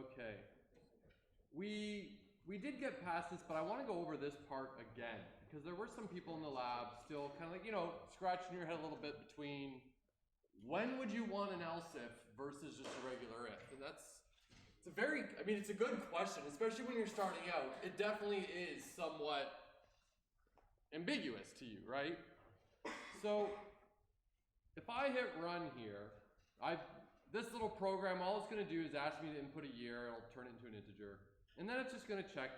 Okay. We did get past this, but I want to go over this part again, because there were some people in the lab still kind of like, you know, scratching your head a little bit between when would you want an else if versus just a regular if. And it's a very, I mean, it's a good question, especially when you're starting out. It definitely is somewhat ambiguous to you, right? So if I hit run here, this little program, all it's going to do is ask me to input a year. It'll turn it into an integer. And then it's just going to check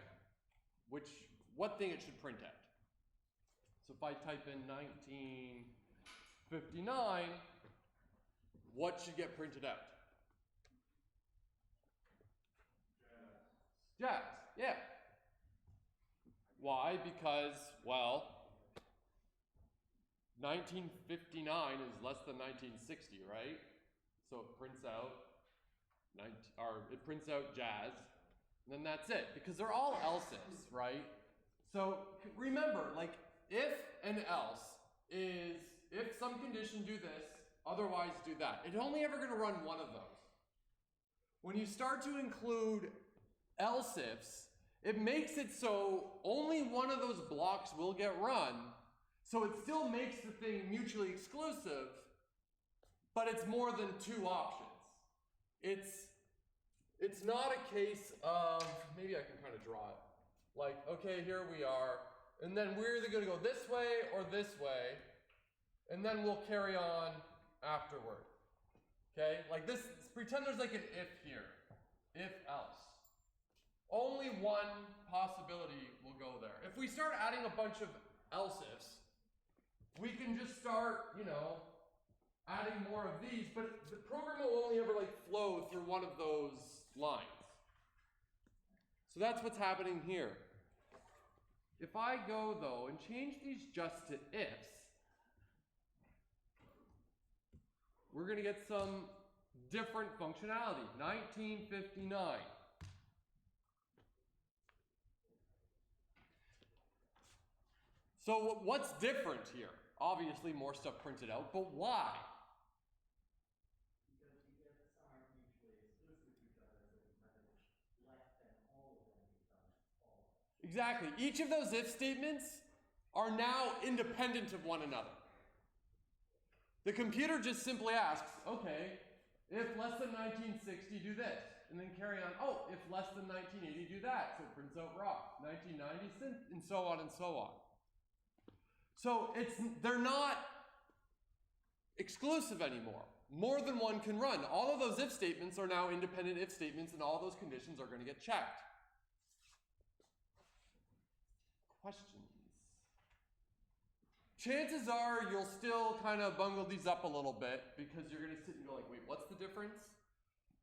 what thing it should print out. So if I type in 1959, what should get printed out? Jazz, yeah. Why? Because, well, 1959 is less than 1960, right? So it prints out jazz, and then that's it, because they're all else ifs, right? So remember, like, if and else is if some condition do this, otherwise do that. It's only ever going to run one of those. When you start to include else ifs, it makes it so only one of those blocks will get run, so it still makes the thing mutually exclusive, but it's more than two options. It's not a case of, maybe I can kind of draw it. Like, okay, here we are, and then we're either going to go this way or this way, and then we'll carry on afterward. Okay, like this, pretend there's like an if here, if else. Only one possibility will go there. If we start adding a bunch of else ifs, we can just start, you know, adding more of these, but the program will only ever like flow through one of those lines. So that's what's happening here. If I go though and change these just to ifs, we're going to get some different functionality. 1959. So what's different here? Obviously more stuff printed out, but why? Because the ifs aren't mutually exclusive to each other, so because it's less than all of them becomes all. Exactly. Each of those if statements are now independent of one another. The computer just simply asks, okay, if less than 1960, do this. And then carry on, oh, if less than 1980, do that. So it prints out raw. 1990, and so on and so on. So they're not exclusive anymore. More than one can run. All of those if statements are now independent if statements, and all those conditions are going to get checked. Questions? Chances are you'll still kind of bungle these up a little bit because you're going to sit and go like, wait, what's the difference?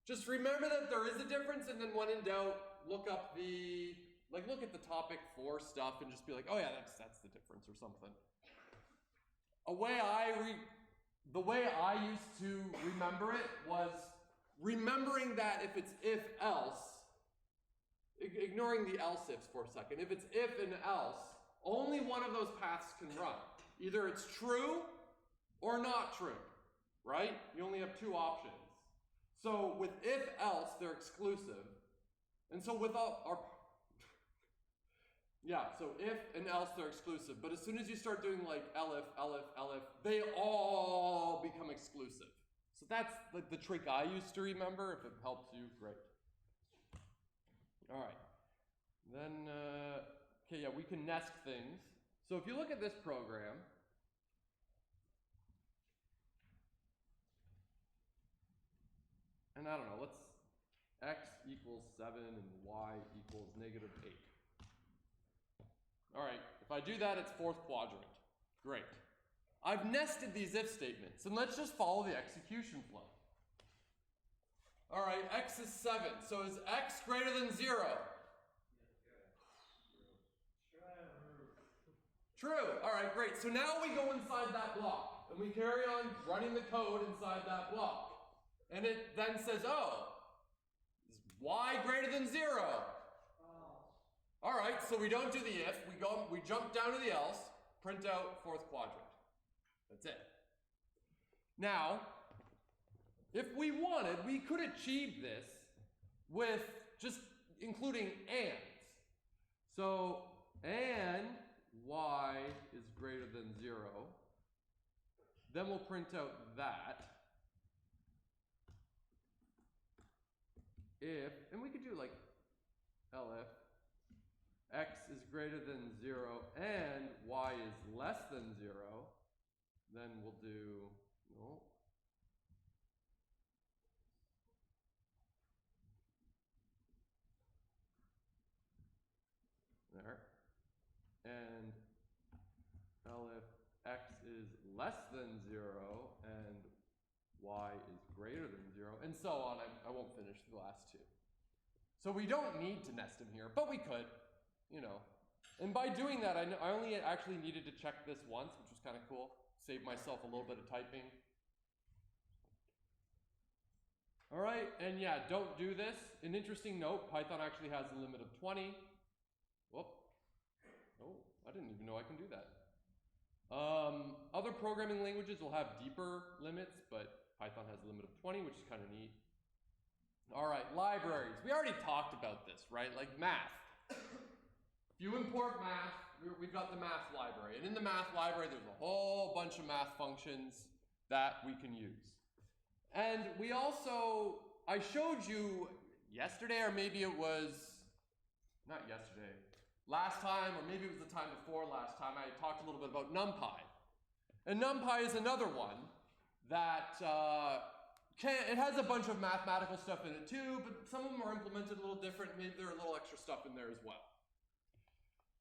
Just remember that there is a difference, and then when in doubt, look up look at the topic for stuff and just be like, oh yeah, that's the difference or something. The way I used to remember it was remembering that if it's if else, ignoring the else ifs for a second, if it's if and else, only one of those paths can run. Either it's true or not true, right? You only have two options. So with if else, they're exclusive. And so with so if and else, they're exclusive. But as soon as you start doing like elif, they all become exclusive. So that's like the trick I used to remember. If it helps you, great. All right. Then, we can nest things. So if you look at this program, and I don't know, let's x equals 7 and y equals -8. All right, if I do that, it's fourth quadrant. Great. I've nested these if statements, and let's just follow the execution flow. All right, x is 7, so is x greater than 0? True. All right, great. So now we go inside that block, and we carry on running the code inside that block. And it then says, oh, is y greater than 0? All right, so we don't do the if. We jump down to the else, print out fourth quadrant. That's it. Now, if we wanted, we could achieve this with just including ands. So, and y is greater than 0. Then we'll print out that. If, and we could do like elif x is greater than 0 and y is less than 0, then we'll do, no. There. And elif x is less than 0 and y is greater than 0, and so on. I won't finish the last two. So we don't need to nest them here, but we could, you know. And by doing that, I only actually needed to check this once, which was kind of cool. Save myself a little bit of typing. All right, and yeah, don't do this. An interesting note, Python actually has a limit of 20. Whoop. Oh, I didn't even know I can do that. Other programming languages will have deeper limits, but Python has a limit of 20, which is kind of neat. All right, libraries. We already talked about this, right? Like math. If you import math, we've got the math library. And in the math library, there's a whole bunch of math functions that we can use. And we also, I showed you yesterday, or maybe it was, not yesterday, last time, or maybe it was the time before last time, I talked a little bit about Numpy. And Numpy is another one that it has a bunch of mathematical stuff in it too, but some of them are implemented a little different. Maybe there are a little extra stuff in there as well.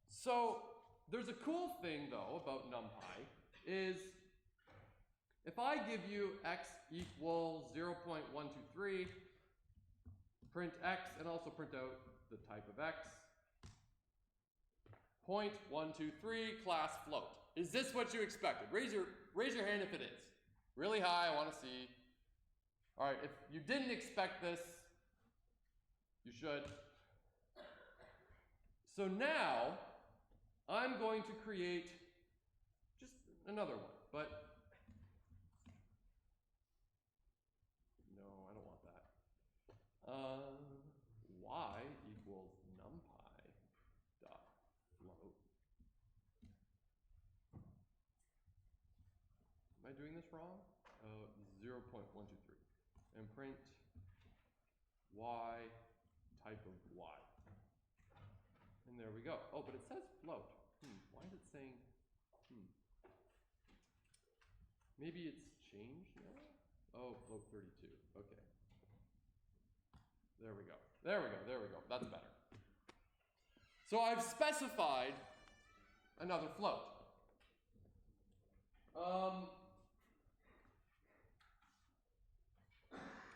So there's a cool thing though about Numpy is if I give you x equals 0.123, print x and also print out the type of x, 0.123 class float. Is this what you expected? Raise your hand if it is. Really high, I want to see. All right, if you didn't expect this, you should. So now, I'm going to create just another one, but no, I don't want that. Y equals numpy dot float. Am I doing this wrong? 0.123. And print y type of y. And there we go. Oh, but it says float. Why is it saying, Maybe it's changed now? Oh, float 32. Okay. There we go. There we go. There we go. That's better. So I've specified another float.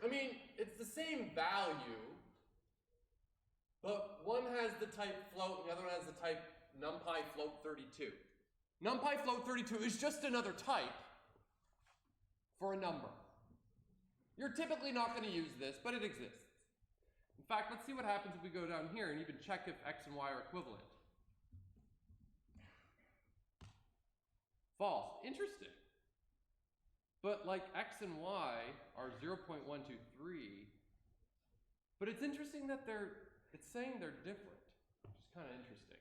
I mean, it's the same value, but one has the type float and the other one has the type numpy float 32. Numpy float 32 is just another type for a number. You're typically not going to use this, but it exists. In fact, let's see what happens if we go down here and even check if x and y are equivalent. False. Interesting. But like x and y are 0.123, but it's interesting that it's saying they're different, which is kind of interesting.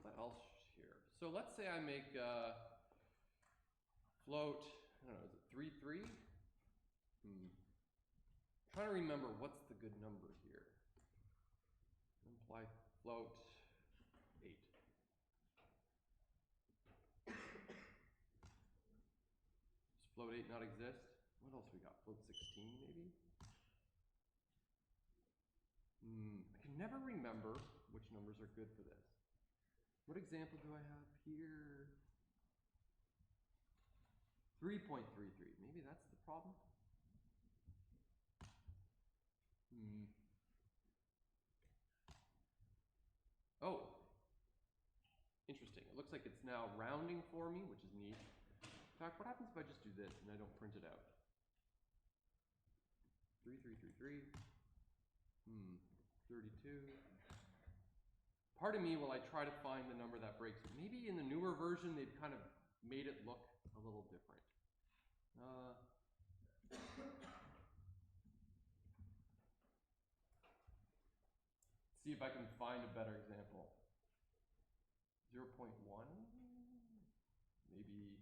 What else here? So let's say I make float, I don't know, is it 3,3? Trying to remember what's the good number here. Imply float 8. Does float 8 not exist? What else we got? Float 16 maybe? I can never remember which numbers are good for this. What example do I have here? 3.33. Maybe that's the problem. Oh, interesting. It looks like it's now rounding for me, which is neat. In fact, what happens if I just do this and I don't print it out? 3333. 32. Part of me, while I try to find the number that breaks it, maybe in the newer version they've kind of made it look a little different. see if I can find a better example. 0.1, maybe.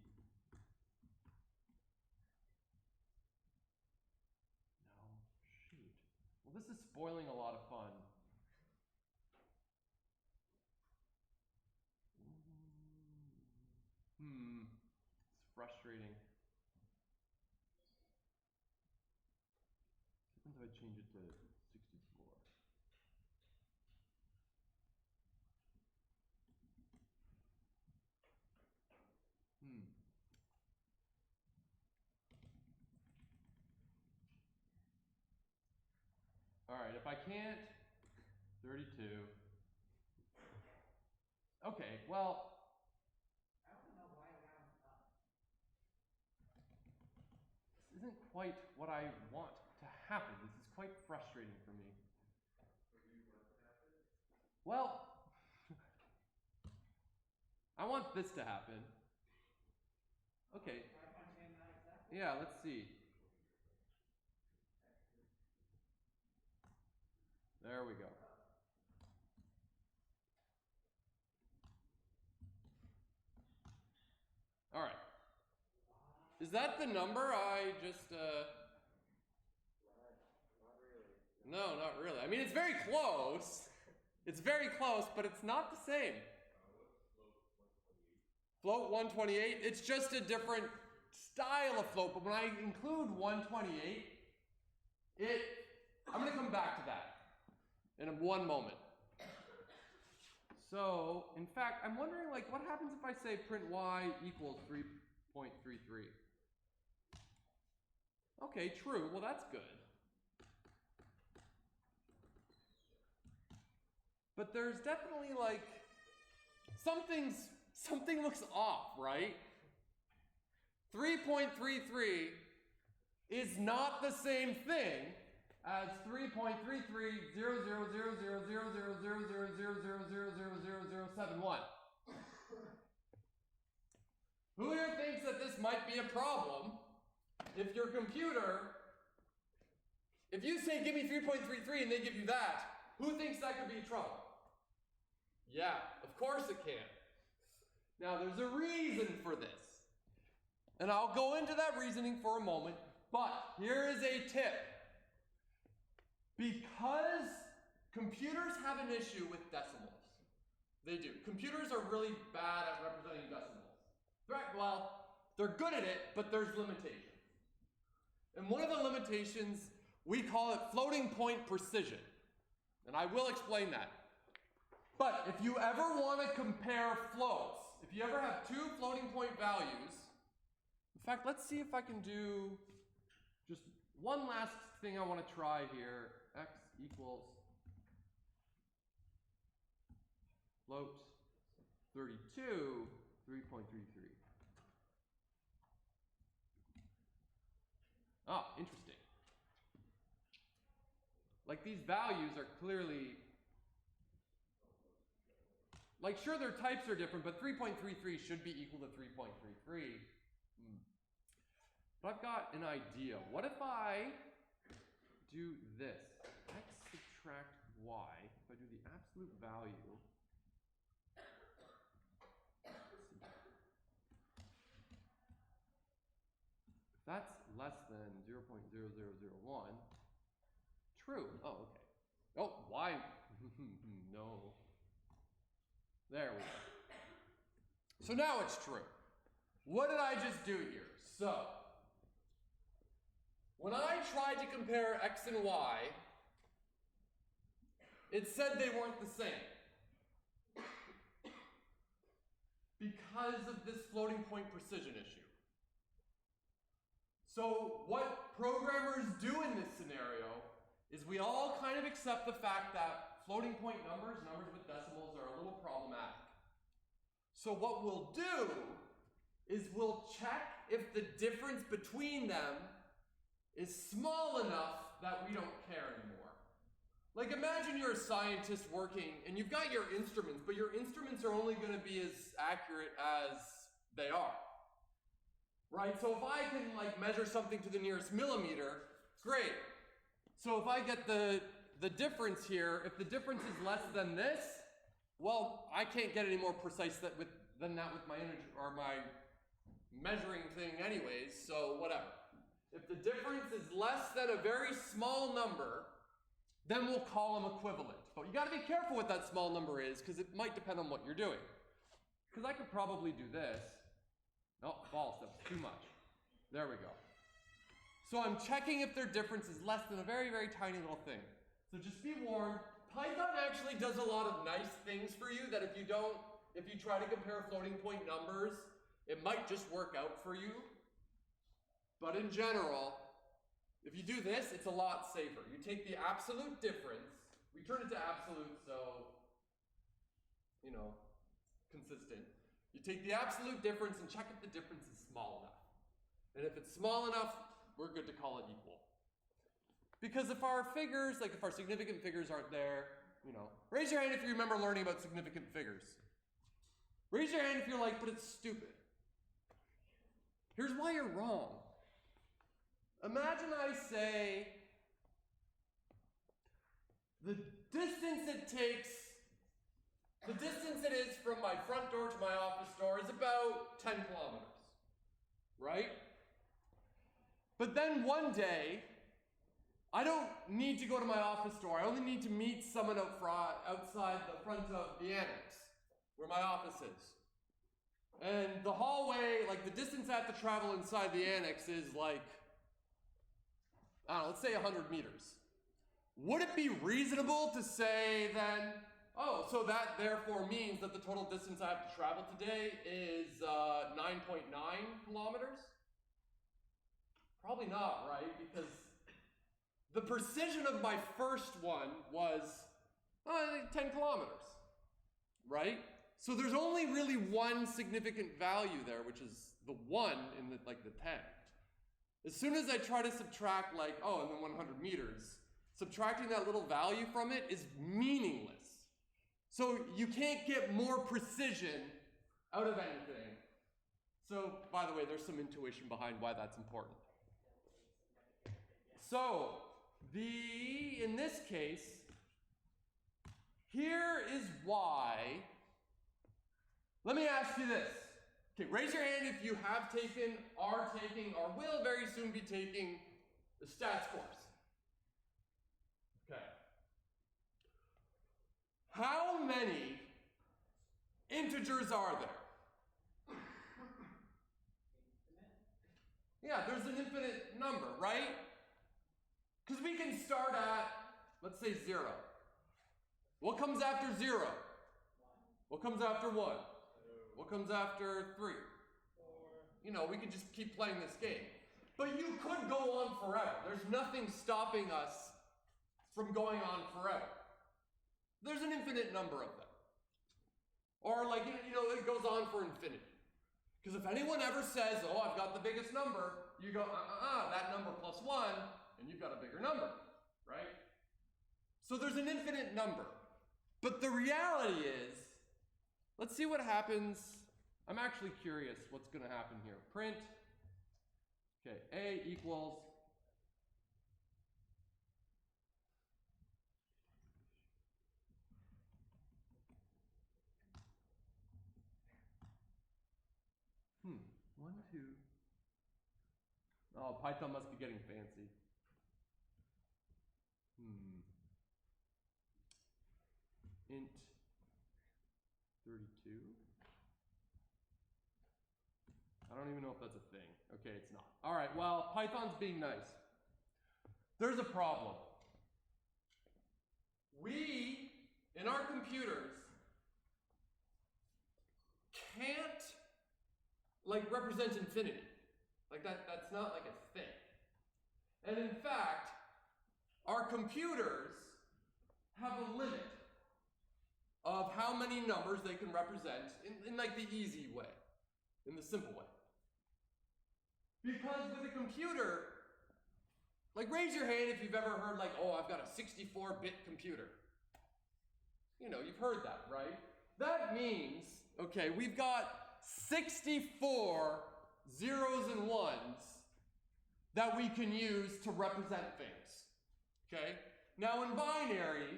No, shoot. Well, this is spoiling a lot of fun. It's frustrating. What happens if I change it to 64? All right, if I can't, 32. Okay, well. I don't know why it rounds up. This isn't quite what I want to happen. This is quite frustrating for me. What do you want to happen? Well, I want this to happen. Okay. Try punching in that exactly. Yeah, let's see. There we go. All right. Is that the number I just, Not really. No, not really. I mean, it's very close. It's very close, but it's not the same. What's float 128? Float 128, it's just a different style of float, but when I include 128, I'm going to come back to that in one moment. So, in fact, I'm wondering, like, what happens if I say print y equals 3.33? Okay, true. Well, that's good. But there's definitely, like, something looks off, right? 3.33 is not the same thing as 3.33000000000000000071. Who here thinks that this might be a problem if your computer, if you say give me 3.33 and they give you that, who thinks that could be trouble? Yeah, of course it can. Now there's a reason for this. And I'll go into that reasoning for a moment, but here is a tip. Because computers have an issue with decimals. They do. Computers are really bad at representing decimals. Right, well, they're good at it, but there's limitations. And one of the limitations, we call it floating point precision. And I will explain that. But if you ever want to compare floats, if you ever have two floating point values, in fact, let's see if I can do just one last thing I want to try here. X equals float 32, 3.33. Ah, interesting. Like these values are clearly, like sure their types are different, but 3.33 should be equal to 3.33. But I've got an idea. What if I do this? X subtract y. If I do the absolute value. If that's less than 0.0001, true. Oh, okay. Oh, y. No. There we go. So now it's true. What did I just do here? So, when I tried to compare x and y, it said they weren't the same. Because of this floating point precision issue. So what programmers do in this scenario is we all kind of accept the fact that floating point numbers, numbers with decimals, are a little problematic. So what we'll do is we'll check if the difference between them is small enough that we don't care anymore. Like imagine you're a scientist working and you've got your instruments, but your instruments are only going to be as accurate as they are. Right? So if I can like measure something to the nearest millimeter, great. So if I get the the difference here, if the difference is less than this, well, I can't get any more precise than that with my integer or my measuring thing anyways, so whatever. If the difference is less than a very small number, then we'll call them equivalent. But you got to be careful what that small number is, because it might depend on what you're doing. Because I could probably do this. No, false, that's too much. There we go. So I'm checking if their difference is less than a very, very tiny little thing. So just be warned, Python actually does a lot of nice things for you that if you try to compare floating point numbers, it might just work out for you. But in general, if you do this, it's a lot safer. You take the absolute difference, we turn it to absolute, so, consistent. You take the absolute difference and check if the difference is small enough. And if it's small enough, we're good to call it equal. Because if our figures, if our significant figures aren't there, raise your hand if you remember learning about significant figures. Raise your hand if you're like, but it's stupid. Here's why you're wrong. Imagine I say the distance it is from my front door to my office door is about 10 kilometers, right? But then one day, I don't need to go to my office door. I only need to meet someone outside the front of the annex, where my office is. And the hallway, the distance I have to travel inside the annex is let's say 100 meters. Would it be reasonable to say then, so that therefore means that the total distance I have to travel today is 9.9 kilometers? Probably not, right? Because the precision of my first one was 10 kilometers, right? So there's only really one significant value there, which is the 1 in the 10. As soon as I try to subtract and then 100 meters, subtracting that little value from it is meaningless. So you can't get more precision out of anything. So, by the way, there's some intuition behind why that's important. So, in this case, here is why. Let me ask you this. Okay, raise your hand if you have taken, are taking, or will very soon be taking the stats course. Okay. How many integers are there? Yeah, there's an infinite number, right? Because we can start at, let's say 0. What comes after 0? What comes after 1? What comes after 3? 4. We could just keep playing this game. But you could go on forever. There's nothing stopping us from going on forever. There's an infinite number of them. Or it goes on for infinity. Because if anyone ever says, I've got the biggest number, you go, that number plus 1, and you've got a bigger number, right? So there's an infinite number. But the reality is, let's see what happens. I'm actually curious what's going to happen here. Print. Okay, A equals. One, two. Oh, Python must be getting fancy. Int 32. I don't even know if that's a thing. Okay, it's not. All right, well, Python's being nice. There's a problem. We, in our computers, can't represent infinity. That's not a thing. And in fact, our computers have a limit of how many numbers they can represent in the easy way, in the simple way. Because with a computer, raise your hand if you've ever heard I've got a 64-bit computer. You've heard that, right? That means, okay, we've got 64 zeros and ones that we can use to represent things, okay? Now in binary,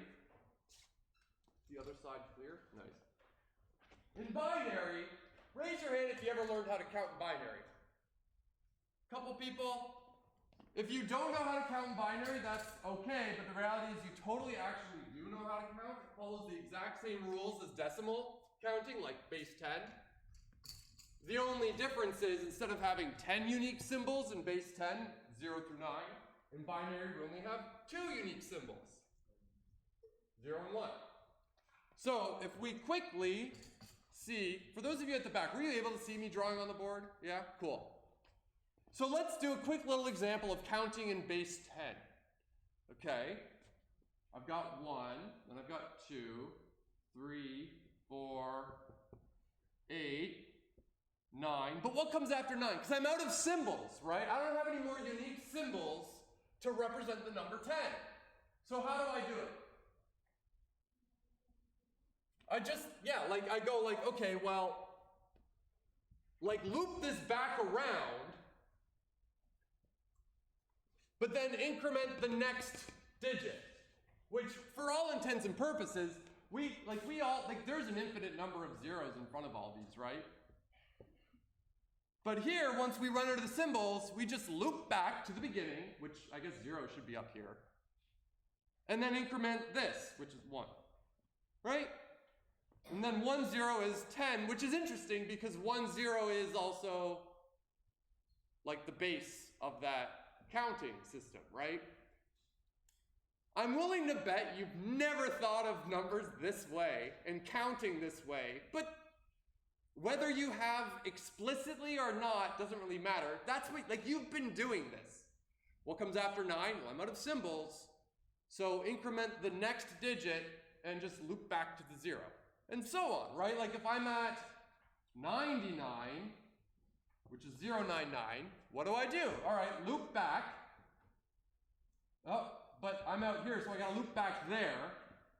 the other side clear? Nice. In binary, raise your hand if you ever learned how to count in binary. Couple people. If you don't know how to count in binary, that's okay, but the reality is you totally actually do know how to count. It follows the exact same rules as decimal counting, like base 10. The only difference is instead of having 10 unique symbols in base 10, 0 through 9, in binary we only have 2 unique symbols, 0 and 1. So if we quickly see, for those of you at the back, were you able to see me drawing on the board? Yeah, cool. So let's do a quick little example of counting in base 10. Okay, I've got 1, then I've got 2, 3, 4, 8, 9. But what comes after 9? Because I'm out of symbols, right? I don't have any more unique symbols to represent the number 10. So how do I do it? I go like, okay, well, like loop this back around, but then increment the next digit, which for all intents and purposes, there's an infinite number of zeros in front of all these, right? But here, once we run out of the symbols, we just loop back to the beginning, which I guess 0 should be up here, and then increment this, which is 1, right? And then 1, 0 is 10, which is interesting because 1, 0 is also like the base of that counting system, right? I'm willing to bet you've never thought of numbers this way and counting this way, but whether you have explicitly or not doesn't really matter. That's what, like, you've been doing this. What comes after 9? Well, I'm out of symbols, so increment the next digit and just loop back to the 0. And so on, right? Like if I'm at 99, which is 099, what do I do? All right, loop back. Oh, but I'm out here, so I gotta loop back there.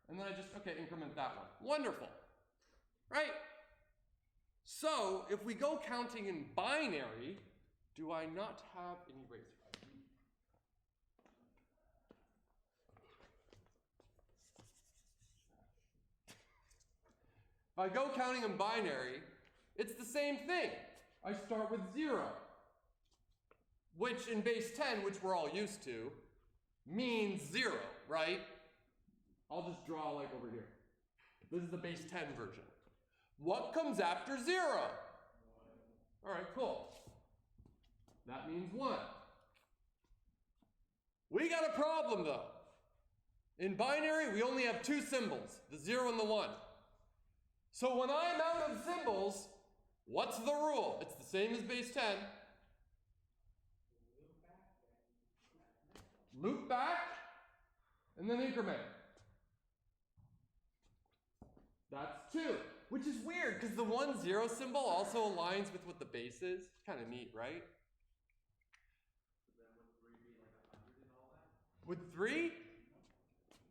And then I just, okay, increment that one. Wonderful, right? So if we go counting in binary, do I not have an eraser? If I go counting in binary, it's the same thing. I start with 0, which in base 10, which we're all used to, means 0, right? I'll just draw like over here. This is the base 10 version. What comes after 0? All right, cool. That means 1. We got a problem though. In binary, we only have 2 symbols, the 0 and the 1. So when I'm out of symbols, what's the rule? It's the same as base 10. Loop back, and then increment. That's 2, which is weird because the 1, 0 symbol also aligns with what the base is. It's kind of neat, right? Then would 3 be like 100 and all that? With 3?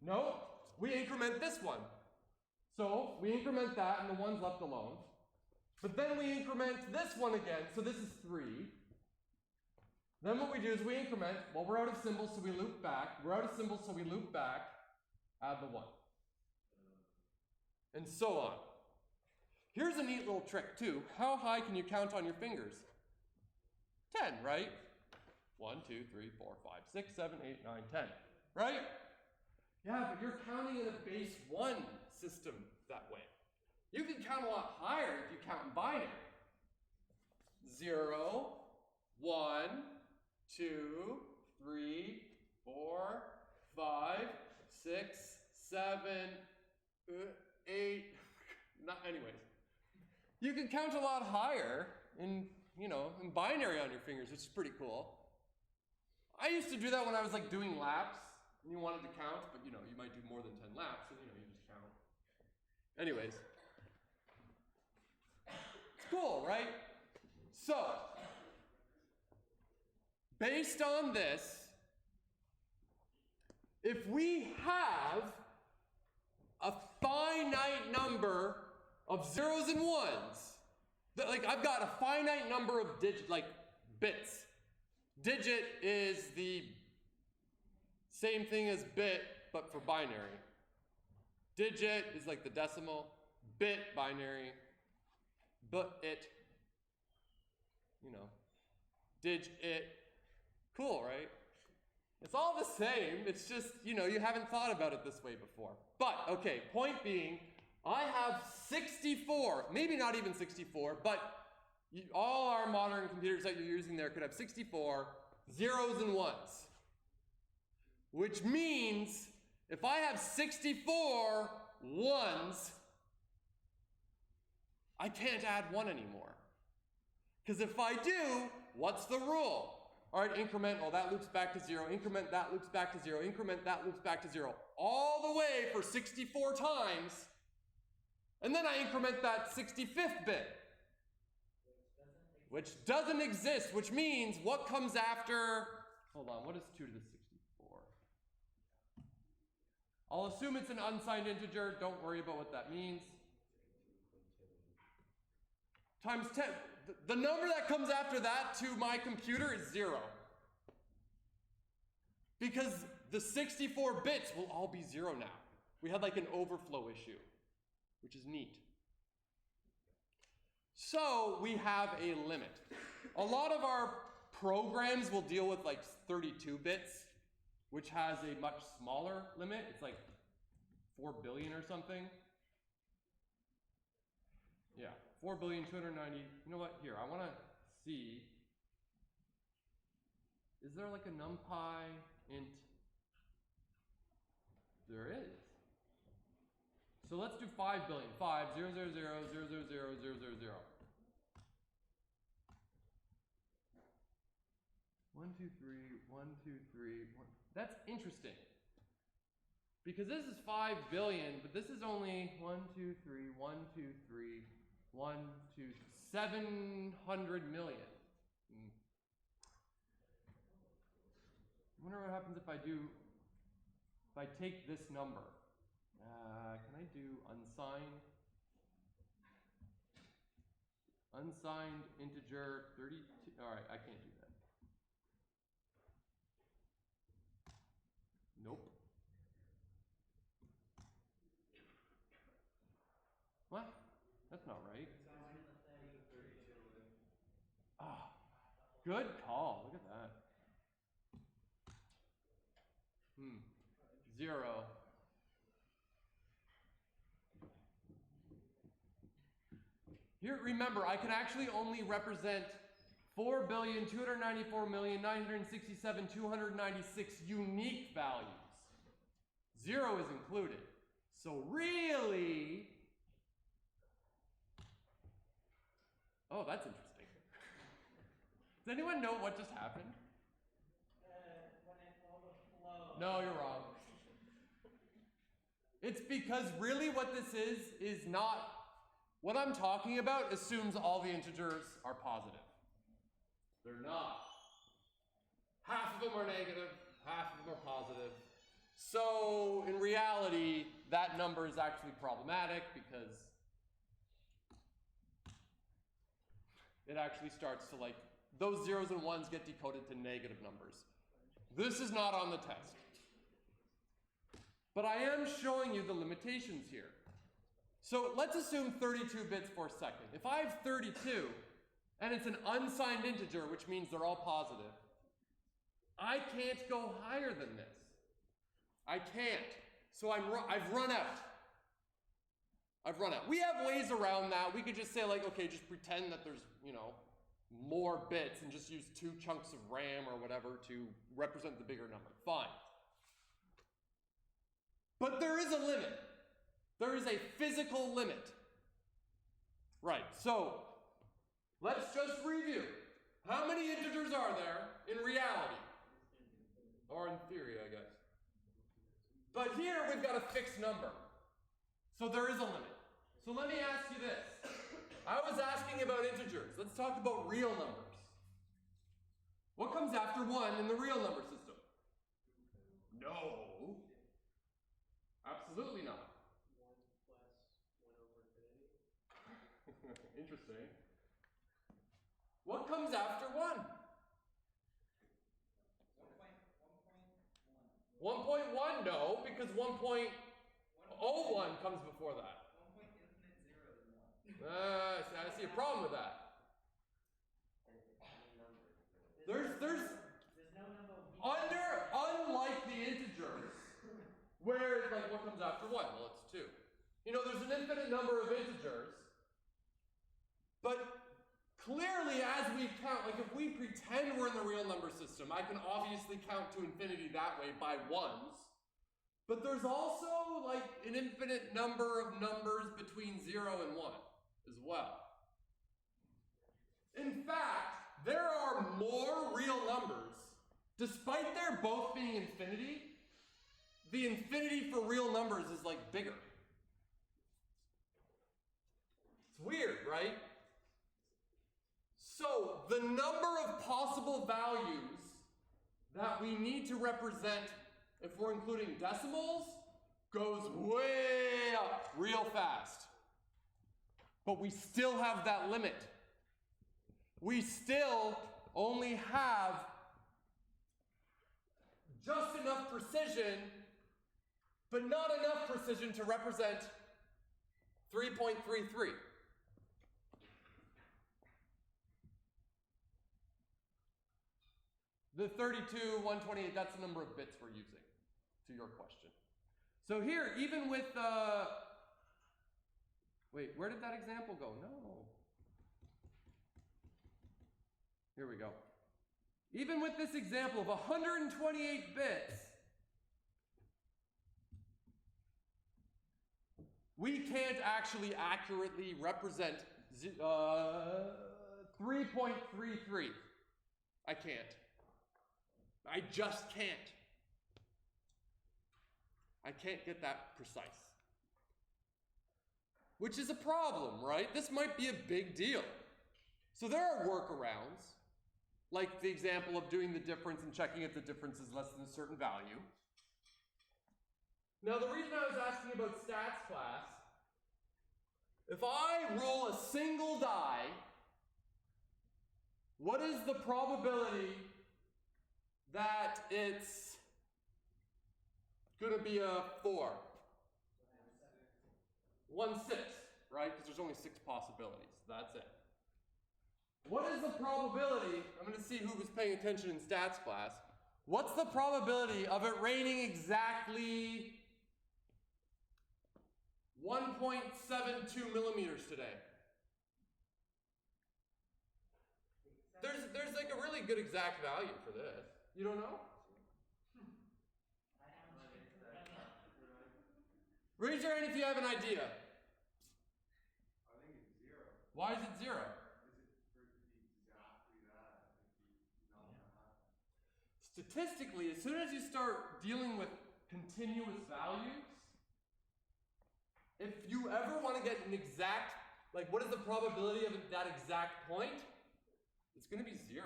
No, we increment this one. So we increment that and the 1's left alone. But then we increment this one again, so this is 3. Then what we do is we increment, well, we're out of symbols, so we loop back. We're out of symbols, so we loop back, add the 1. And so on. Here's a neat little trick too. How high can you count on your fingers? 10, right? 1, 2, 3, 4, 5, 6, 7, 8, 9, 10. Right? Yeah, but you're counting in a base 1 system that way. You can count a lot higher if you count in binary. 0, 1, 2, 3, 4, 5, 6, 7, 8, anyways. You can count a lot higher in binary on your fingers, which is pretty cool. I used to do that when I was like doing laps and you wanted to count, but you might do more than 10 laps and you just count. Anyways. It's cool, right? So, based on this, if we have a finite number of zeros and ones, I've got a finite number of bits. Digit is the same thing as bit but for binary. Digit is like the decimal, bit binary, but it, you know, dig-it. Cool, right? It's all the same. It's just, you know, you haven't thought about it this way before. But, okay, point being, I have 64, maybe not even 64, but all our modern computers that you're using there could have 64 zeros and ones. Which means, if I have 64 ones, I can't add one anymore. Because if I do, what's the rule? All right, increment, oh, that loops back to 0. Increment, that loops back to 0. Increment, that loops back to 0. All the way for 64 times. And then I increment that 65th bit. Which doesn't exist, which means what comes after, hold on, what is 2 to the 64? I'll assume it's an unsigned integer. Don't worry about what that means. Times 10. The number that comes after that to my computer is 0. Because the 64 bits will all be 0 now. We had like an overflow issue, which is neat. So we have a limit. A lot of our programs will deal with like 32 bits, which has a much smaller limit. It's like 4 billion or something. Yeah, 4,290,000,000. You know what? Here, I want to see. Is there like a Numpy int? There is. So let's do 5 billion. 5, 0, 0, 0, 0, 0, 0, 0, 0, 0. 1, 2, 3, 1, 2, 3, 1. That's interesting. Because this is 5 billion, but this is only 1, 2, 3, 1, 2, 3, 1, 2, 700 million. I wonder what happens if I take this number. Can I do unsigned? Unsigned integer 32. All right, I can't do that. Nope. What? That's not right. Ah, good call. Look at that. 0. Here, remember, I can actually only represent 4,294,967,296 unique values. 0 is included. So really, oh, that's interesting. Does anyone know what just happened? When it overflows. No, you're wrong. It's because really what this is not, what I'm talking about assumes all the integers are positive. They're not. Half of them are negative, half of them are positive. So in reality, that number is actually problematic because it actually starts to like, those zeros and ones get decoded to negative numbers. This is not on the test. But I am showing you the limitations here. So let's assume 32 bits for a second. If I have 32, and it's an unsigned integer, which means they're all positive, I can't go higher than this. I can't. So I've run out. I've run out. We have ways around that. We could just say like, okay, just pretend that there's, you know, more bits and just use 2 chunks of RAM or whatever to represent the bigger number. Fine. But there is a limit. There is a physical limit. Right, so let's just review. How many integers are there in reality? Or in theory, I guess. But here we've got a fixed number. So there is a limit. So let me ask you this. I was asking about integers. Let's talk about real numbers. What comes after 1 in the real number system? No. Absolutely not. 1 plus 1 over infinity. Interesting. What comes after 1? 1.1. 1.1, no, because 1.01 comes before that. 1 point infinite 0 is 1. I see a problem with that. There's no number of unlike the integers, where like what comes after 1? Well, it's 2. You know, there's an infinite number of integers, but clearly as we count, like if we pretend we're in the real number system, I can obviously count to infinity that way by ones, but there's also like an infinite number of numbers between 0 and 1 as well. In fact, there are more real numbers, despite their both being infinity. The infinity for real numbers is like bigger. It's weird, right? So the number of possible values that we need to represent, if we're including decimals, goes way up real fast. But we still have that limit. We still only have just enough precision, but not enough precision to represent 3.33. The 32, 128, that's the number of bits we're using, to your question. So here, even with, wait, where did that example go? No. Here we go. Even with this example of 128 bits, we can't actually accurately represent 3.33. I can't. I just can't. I can't get that precise. Which is a problem, right? This might be a big deal. So there are workarounds, like the example of doing the difference and checking if the difference is less than a certain value. Now the reason I was asking about stats class, if I roll a single die, what is the probability that it's going to be a 4? 1/6, right? Because there's only 6 possibilities. That's it. What is the probability? I'm going to see who was paying attention in stats class. What's the probability of it raining exactly 1.72 millimeters today? There's like a really good exact value for this. You don't know? Raise your hand if you have an idea. I think it's 0. Why is it 0? Statistically, as soon as you start dealing with continuous values, if you ever want to get an exact, like what is the probability of that exact point? It's going to be 0.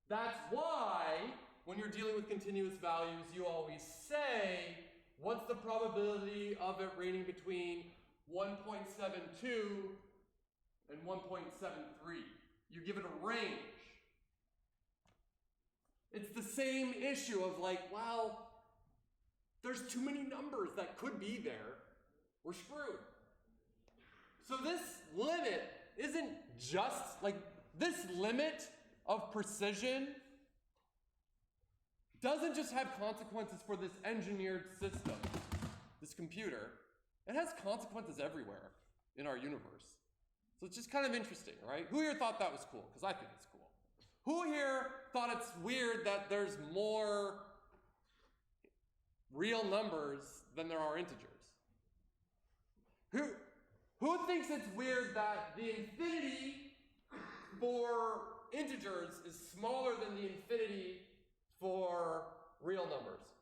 That's why when you're dealing with continuous values, you always say, what's the probability of it raining between 1.72 and 1.73? You give it a range. It's the same issue of like, well, there's too many numbers that could be there. We're screwed. So this limit isn't just like, this limit of precision doesn't just have consequences for this engineered system, this computer. It has consequences everywhere in our universe. So it's just kind of interesting, right? Who here thought that was cool? Because I think it's cool. Who here thought it's weird that there's more real numbers than there are integers? Who thinks it's weird that the infinity for integers is smaller than the infinity for real numbers?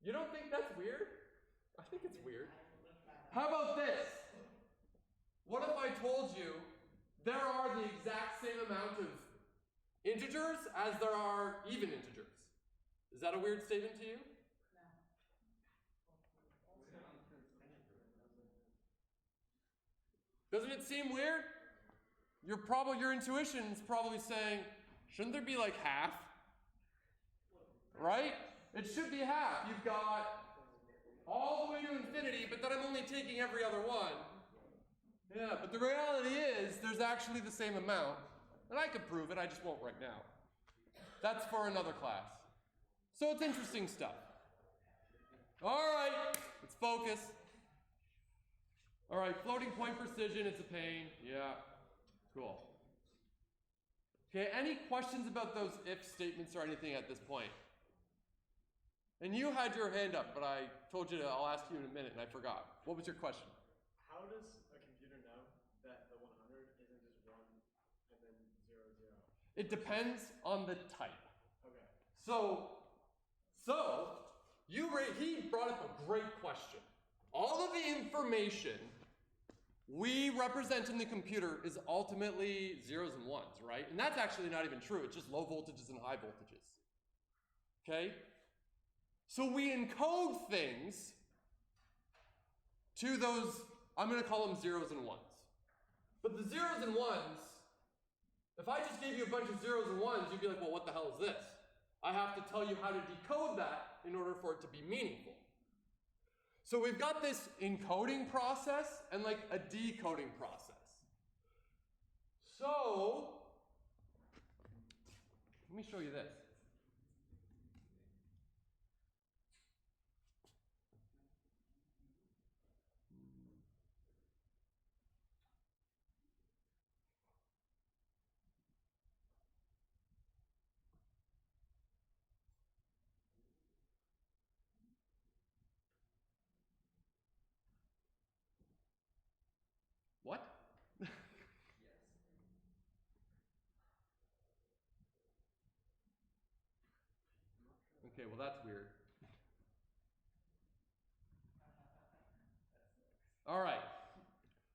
You don't think that's weird? I think it's weird. How about this? What if I told you there are the exact same amount of integers as there are even integers? Is that a weird statement to you? Doesn't it seem weird? Your intuition is probably saying, shouldn't there be like half? Right? It should be half. You've got all the way to infinity, but then I'm only taking every other one. Yeah, but the reality is there's actually the same amount. And I could prove it, I just won't right now. That's for another class. So it's interesting stuff. All right, let's focus. All right, floating point precision, it's a pain. Yeah, cool. Okay, any questions about those if statements or anything at this point? And you had your hand up, but I told you I'll ask you in a minute and I forgot. What was your question? How does a computer know that the 100 isn't just 1 and then 0, 0? It depends on the type. Okay. He brought up a great question. All of the information we represent in the computer is ultimately zeros and ones, right? And that's actually not even true. It's just low voltages and high voltages. Okay? So we encode things to those, I'm going to call them zeros and ones. But the zeros and ones, if I just gave you a bunch of zeros and ones, you'd be like, well, what the hell is this? I have to tell you how to decode that in order for it to be meaningful. So we've got this encoding process and like a decoding process. So, let me show you this. What? Okay, well that's weird. All right.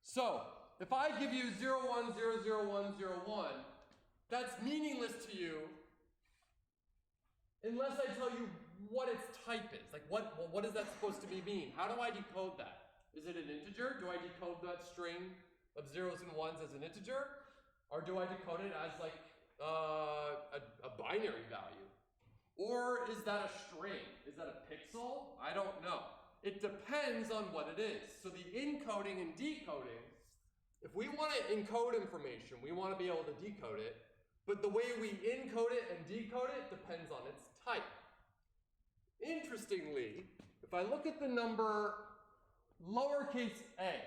So, if I give you 0, 1, 0, 0, 1, 0, 1, that's meaningless to you unless I tell you what its type is. Like, what is that supposed to mean? How do I decode that? Is it an integer? Do I decode that string of zeros and ones as an integer? Or do I decode it as like a binary value? Or is that a string? Is that a pixel? I don't know. It depends on what it is. So the encoding and decoding, if we want to encode information, we want to be able to decode it, but the way we encode it and decode it depends on its type. Interestingly, if I look at the number lowercase a,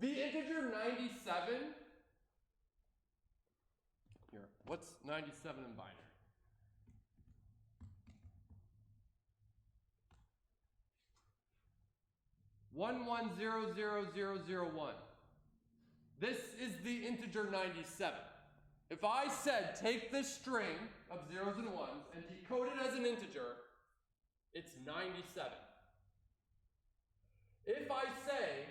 the integer 97, here, what's 97 in binary? 11000001. This is the integer 97. If I said take this string of zeros and ones and decode it as an integer, it's 97. If I say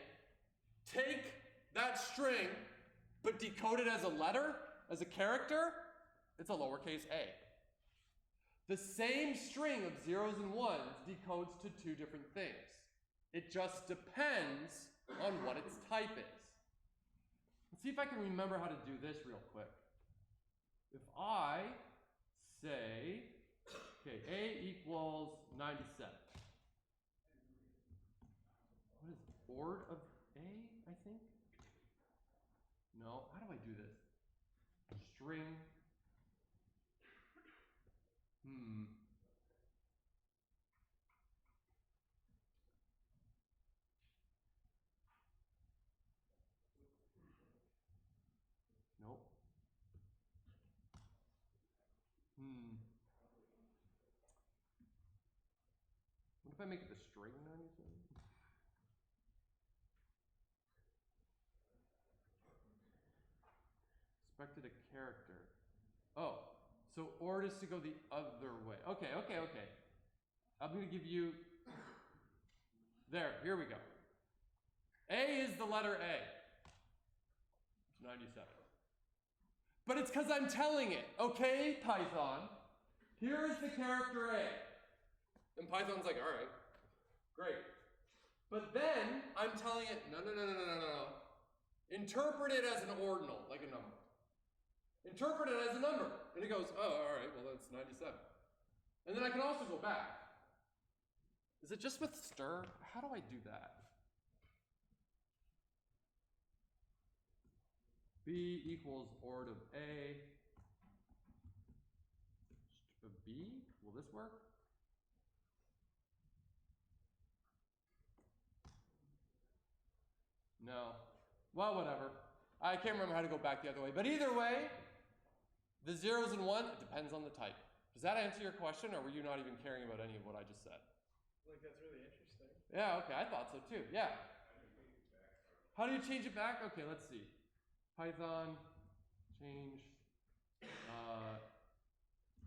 take that string but decode it as a letter, as a character, it's a lowercase a. The same string of zeros and ones decodes to two different things. It just depends on what its type is. Let's see if I can remember how to do this real quick. If I say, okay, a equals 97. What is board of a, I think? No, how do I do this? String. Nope. What if I make it the string 97? Expected a character. Oh, so or is to go the other way. Okay. I'm going to give you, here we go. A is the letter A. It's 97. But it's because I'm telling it, okay, Python, here is the character A. And Python's like, all right, great. But then I'm telling it, no. Interpret it as an ordinal, like a number. Interpret it as a number. And it goes, oh, all right, well, that's 97. And then I can also go back. Is it just with stir? How do I do that? B equals ORD of A of B. Will this work? No. Well, whatever. I can't remember how to go back the other way. But either way, the zeros and one, it depends on the type. Does that answer your question, or were you not even caring about any of what I just said? Like, that's really interesting. Yeah, okay, I thought so too. Yeah. How do you change it back? Okay, let's see. Python change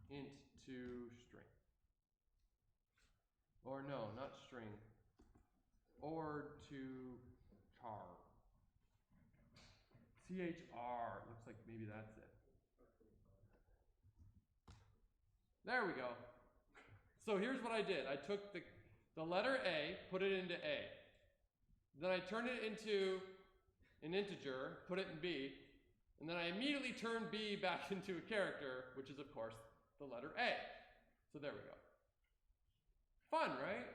int to string. Or no, not string. Or to char. CHR. Looks like maybe that's it. There we go. So here's what I did. I took the letter A, put it into A. Then I turned it into an integer, put it in B, and then I immediately turned B back into a character, which is, of course, the letter A. So there we go. Fun, right?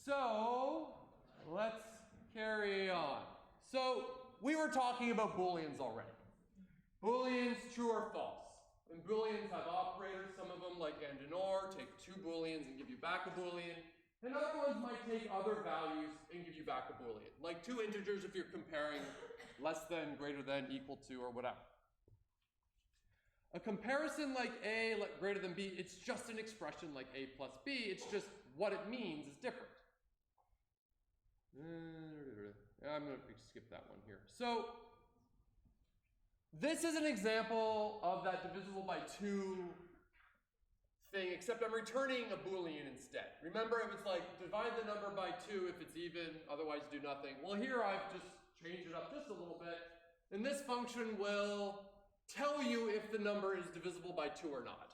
So let's carry on. So we were talking about Booleans already. Booleans, true or false. And Booleans have operators. Some of them, like and and or, take two Booleans and give you back a Boolean. And other ones might take other values and give you back a Boolean. Like two integers if you're comparing less than, greater than, equal to, or whatever. A comparison like A greater than B, it's just an expression like A plus B. It's just what it means is different. I'm going to skip that one here. So this is an example of that divisible by 2 thing, except I'm returning a Boolean instead. Remember, it was like divide the number by 2 if it's even, otherwise do nothing. Well, here I've just changed it up just a little bit, and this function will tell you if the number is divisible by 2 or not.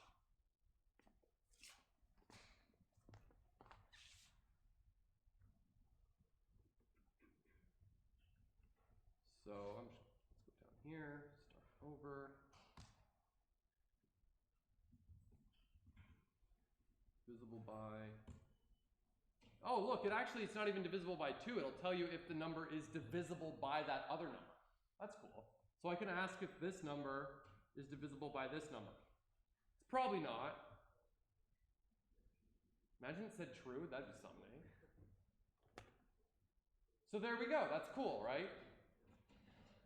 So let's go down here, start over. Divisible by, oh look, it's not even divisible by 2. It'll tell you if the number is divisible by that other number. That's cool. So I can ask if this number is divisible by this number. It's probably not. Imagine it said true, that'd be something. So there we go, that's cool, right?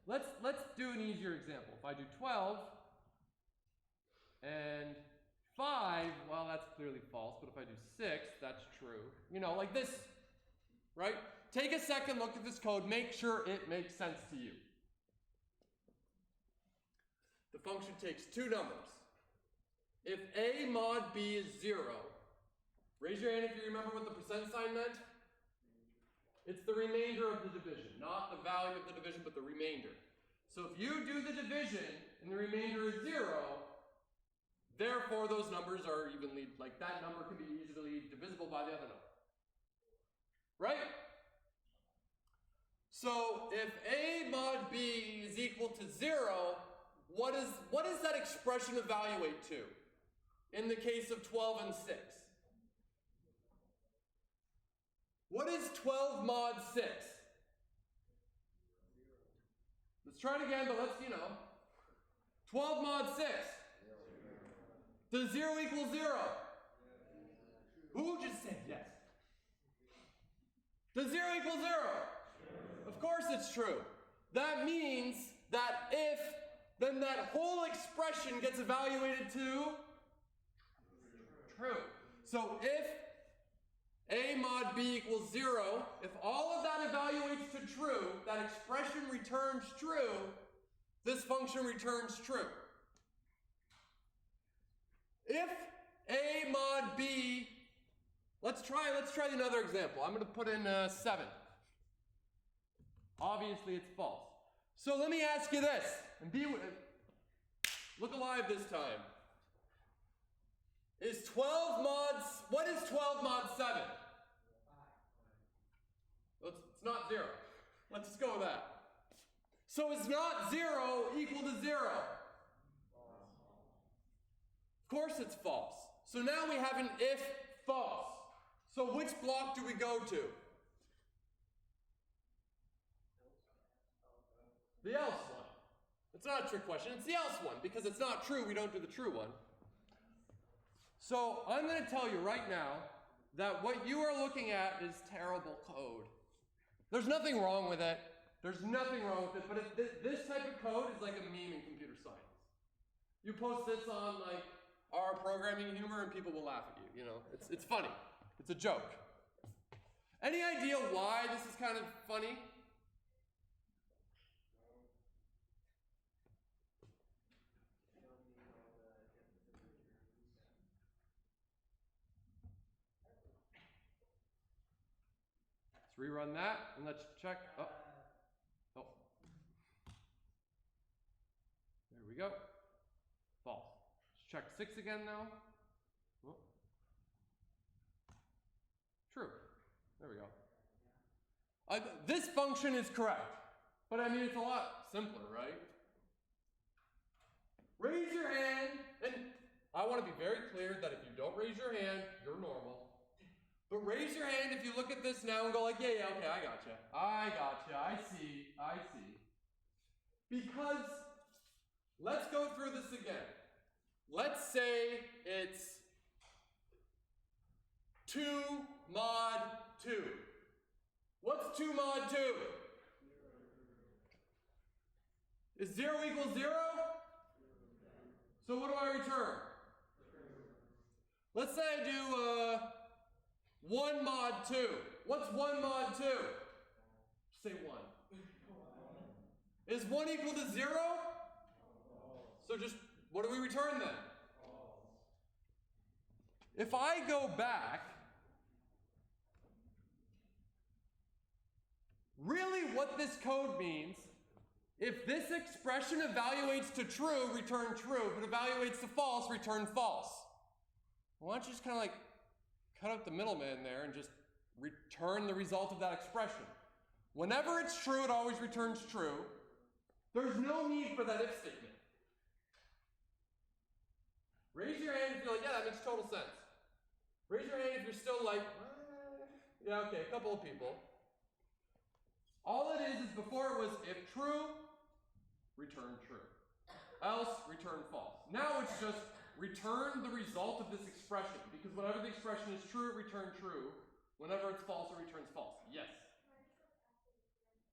Let's do an easier example. If I do 12 and 5, well, that's clearly false, but if I do 6, that's true. You know, like this, right? Take a second, look at this code, make sure it makes sense to you. The function takes two numbers. If A mod B is 0, raise your hand if you remember what the percent sign meant. It's the remainder of the division, not the value of the division, but the remainder. So if you do the division and the remainder is 0, therefore those numbers are evenly, like that number can be easily divisible by the other number. Right? So if A mod B is equal to 0, what does that expression evaluate to in the case of 12 and 6? What is 12 mod 6? Let's try it again, but let's, 12 mod 6. Does 0 equal 0? Who just said yes? Does 0 equal 0? Of course it's true. That means that if, then that whole expression gets evaluated to true. So if A mod B equals 0, if all of that evaluates to true, that expression returns true, this function returns true. If A mod B, let's try another example. I'm going to put in 7. Obviously it's false. So let me ask you this, and look alive this time. Is 12 mods, what is 12 mod 7? It's not 0. Let's just go with that. So is not 0 equal to 0? course it's false. So now we have an if false. So which block do we go to? The else one. It's not a trick question, it's the else one. Because it's not true, we don't do the true one. So I'm going to tell you right now that what you are looking at is terrible code. There's nothing wrong with it. There's nothing wrong with it, but this type of code is like a meme in computer science. You post this on like our programming humor and people will laugh at you, you know. It's funny. It's a joke. Any idea why this is kind of funny? Let's rerun that and let's check. Oh. There we go. False. Let's check 6 again now. Oh. True. There we go. This function is correct. But I mean, it's a lot simpler, right? Raise your hand, and I want to be very clear that if you don't raise your hand, you're normal. But raise your hand if you look at this now and go like, yeah, okay, I gotcha. I see. Because, let's go through this again. Let's say it's 2 mod 2. What's 2 mod 2? Is 0 equals 0? So what do I return? Let's say I do 1 mod 2. What's 1 mod 2? Say 1. Is 1 equal to 0? So just, what do we return then? If I go back, really what this code means, if this expression evaluates to true, return true. If it evaluates to false, return false. Why don't you just kind of like cut out the middleman there and just return the result of that expression. Whenever it's true, it always returns true. There's no need for that if statement. Raise your hand if you're like, yeah, that makes total sense. Raise your hand if you're still like, yeah, okay, a couple of people. All it is before it was if true, return true. Else, return false. Now it's just return the result of this expression, because whenever the expression is true, it returns true. Whenever it's false, it returns false. Yes?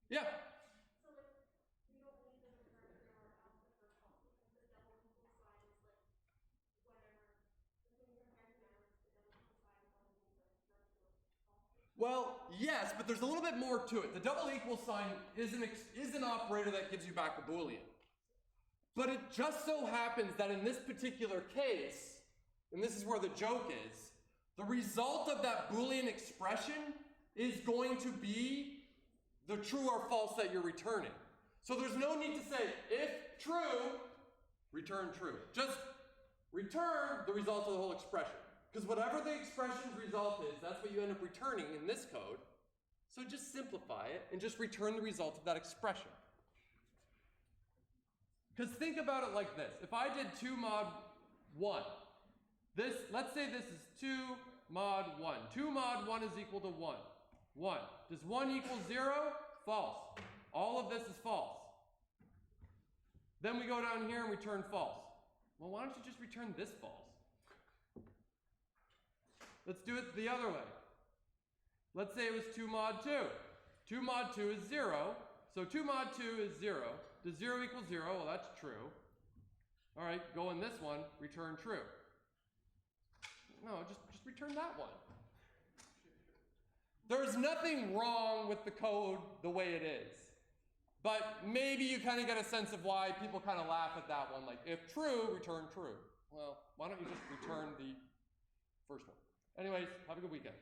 Yeah. So like, we don't need the return true or else if they're false, because the double equal sign is like, whenever, when you compare two numbers, the double equal sign is always like, return true or false. Well, yes, but there's a little bit more to it. The double equal sign is an operator that gives you back a Boolean. But it just so happens that in this particular case, and this is where the joke is, the result of that Boolean expression is going to be the true or false that you're returning. So there's no need to say, if true, return true. Just return the result of the whole expression. Because whatever the expression's result is, that's what you end up returning in this code. So just simplify it and just return the result of that expression. Because think about it like this. If I did 2 mod 1, let's say this is 2 mod 1. 2 mod 1 is equal to 1. 1. Does 1 equal 0? False. All of this is false. Then we go down here and return false. Well, why don't you just return this false? Let's do it the other way. Let's say it was 2 mod 2. 2 mod 2 is 0. So 2 mod 2 is 0. Does 0 equal 0? Well, that's true. All right, go in this one, return true. No, just return that one. There's nothing wrong with the code the way it is. But maybe you kind of get a sense of why people kind of laugh at that one. Like, if true, return true. Well, why don't you just return the first one? Anyways, have a good weekend.